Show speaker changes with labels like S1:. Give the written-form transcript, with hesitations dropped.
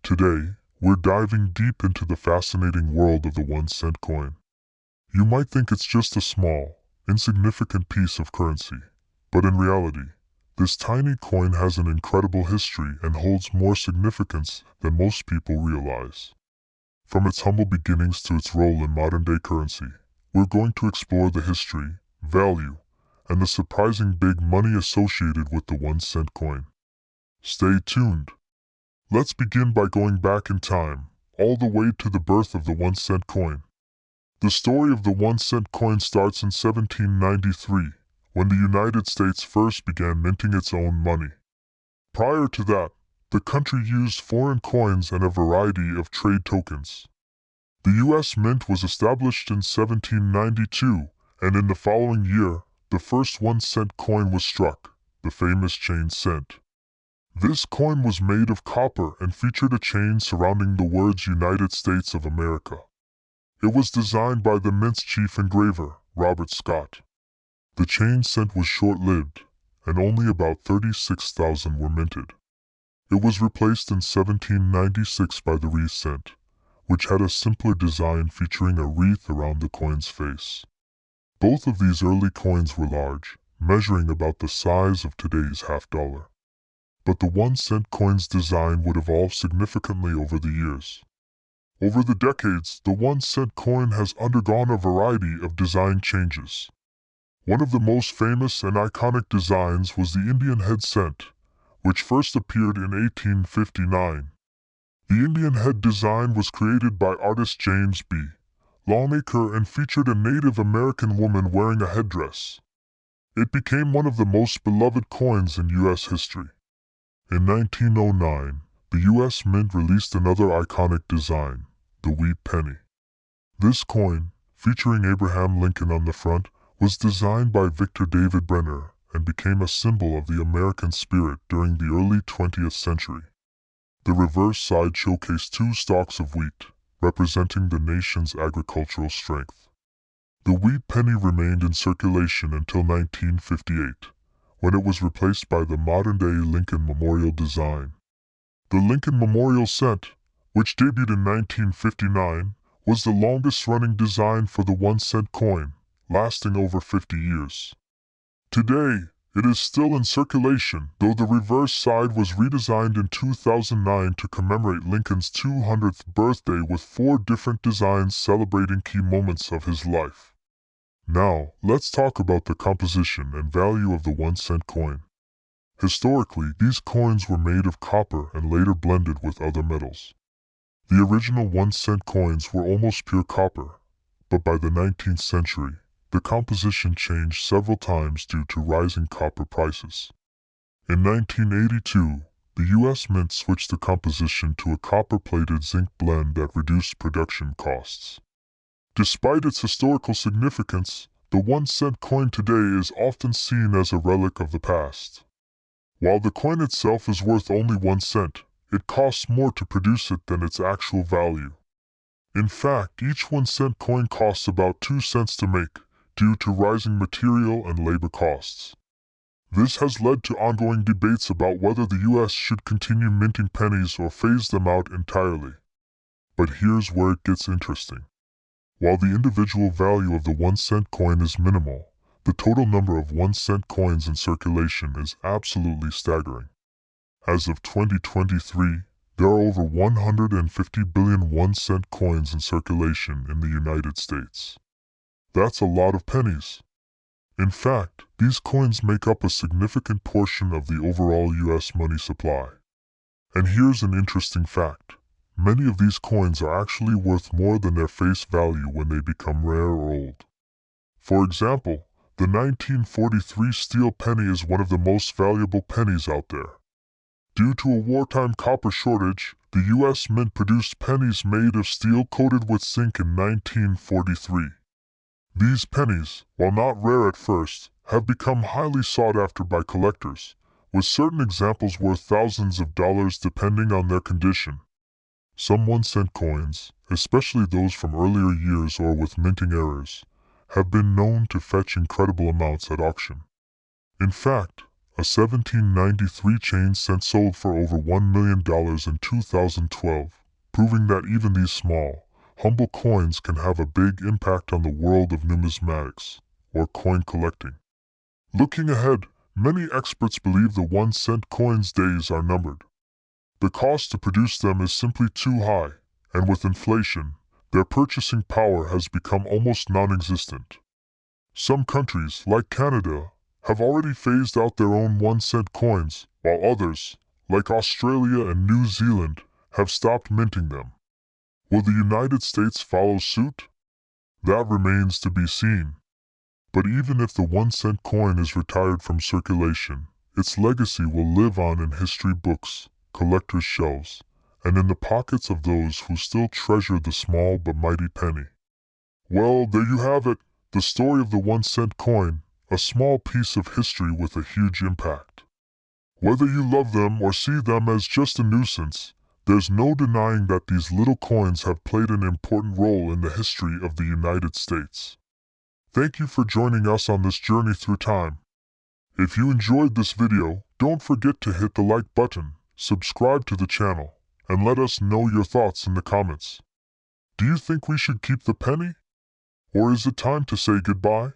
S1: Today, we're diving deep into the fascinating world of the 1-cent coin. You might think it's just a small, insignificant piece of currency, but in reality, this tiny coin has an incredible history and holds more significance than most people realize. From its humble beginnings to its role in modern-day currency, we're going to explore the history, value, and the surprising big money associated with the 1-cent coin. Stay tuned. Let's begin by going back in time, all the way to the birth of the 1-cent coin. The story of the 1-cent coin starts in 1793, when the United States first began minting its own money. Prior to that, the country used foreign coins and a variety of trade tokens. The U.S. Mint was established in 1792, and in the following year, the first 1-cent coin was struck, the famous chain cent. This coin was made of copper and featured a chain surrounding the words United States of America. It was designed by the Mint's chief engraver, Robert Scott. The chain cent was short-lived, and only about 36,000 were minted. It was replaced in 1796 by the wreath cent, which had a simpler design featuring a wreath around the coin's face. Both of these early coins were large, measuring about the size of today's half-dollar. But the 1-cent coin's design would evolve significantly over the years. Over the decades, the 1-cent coin has undergone a variety of design changes. One of the most famous and iconic designs was the Indian head cent, which first appeared in 1859. The Indian head design was created by artist James B. Longacre and featured a Native American woman wearing a headdress. It became one of the most beloved coins in U.S. history. In 1909, the U.S. Mint released another iconic design, the wheat penny. This coin, featuring Abraham Lincoln on the front, was designed by Victor David Brenner and became a symbol of the American spirit during the early 20th century. The reverse side showcased two stalks of wheat, representing the nation's agricultural strength. The wheat penny remained in circulation until 1958. When it was replaced by the modern-day Lincoln Memorial design. The Lincoln Memorial cent, which debuted in 1959, was the longest-running design for the 1-cent coin, lasting over 50 years. Today, it is still in circulation, though the reverse side was redesigned in 2009 to commemorate Lincoln's 200th birthday with 4 different designs celebrating key moments of his life. Now, let's talk about the composition and value of the 1-cent coin. Historically, these coins were made of copper and later blended with other metals. The original 1-cent coins were almost pure copper, but by the 19th century, the composition changed several times due to rising copper prices. In 1982, the U.S. Mint switched the composition to a copper-plated zinc blend that reduced production costs. Despite its historical significance, the 1-cent coin today is often seen as a relic of the past. While the coin itself is worth only 1 cent, it costs more to produce it than its actual value. In fact, each 1-cent coin costs about 2 cents to make, due to rising material and labor costs. This has led to ongoing debates about whether the U.S. should continue minting pennies or phase them out entirely. But here's where it gets interesting. While the individual value of the 1-cent coin is minimal, the total number of 1-cent coins in circulation is absolutely staggering. As of 2023, there are over 150 billion 1-cent coins in circulation in the United States. That's a lot of pennies. In fact, these coins make up a significant portion of the overall U.S. money supply. And here's an interesting fact. Many of these coins are actually worth more than their face value when they become rare or old. For example, the 1943 steel penny is one of the most valuable pennies out there. Due to a wartime copper shortage, the U.S. Mint produced pennies made of steel coated with zinc in 1943. These pennies, while not rare at first, have become highly sought after by collectors, with certain examples worth thousands of dollars depending on their condition. Some 1-cent coins, especially those from earlier years or with minting errors, have been known to fetch incredible amounts at auction. In fact, A 1793 chain cent sold for over $1 million in 2012, proving that even these small, humble coins can have a big impact on the world of numismatics, or coin collecting. Looking ahead, many experts believe the 1-cent coins' days are numbered. The cost to produce them is simply too high, and with inflation, their purchasing power has become almost non-existent. Some countries, like Canada, have already phased out their own 1-cent coins, while others, like Australia and New Zealand, have stopped minting them. Will the United States follow suit? That remains to be seen. But even if the 1-cent coin is retired from circulation, its legacy will live on in history books, collectors' shelves, and in the pockets of those who still treasure the small but mighty penny. Well, there you have it, the story of the 1-cent coin, a small piece of history with a huge impact. Whether you love them or see them as just a nuisance, there's no denying that these little coins have played an important role in the history of the United States. Thank you for joining us on this journey through time. If you enjoyed this video, don't forget to hit the like button, subscribe to the channel, and let us know your thoughts in the comments. Do you think we should keep the penny? Or is it time to say goodbye?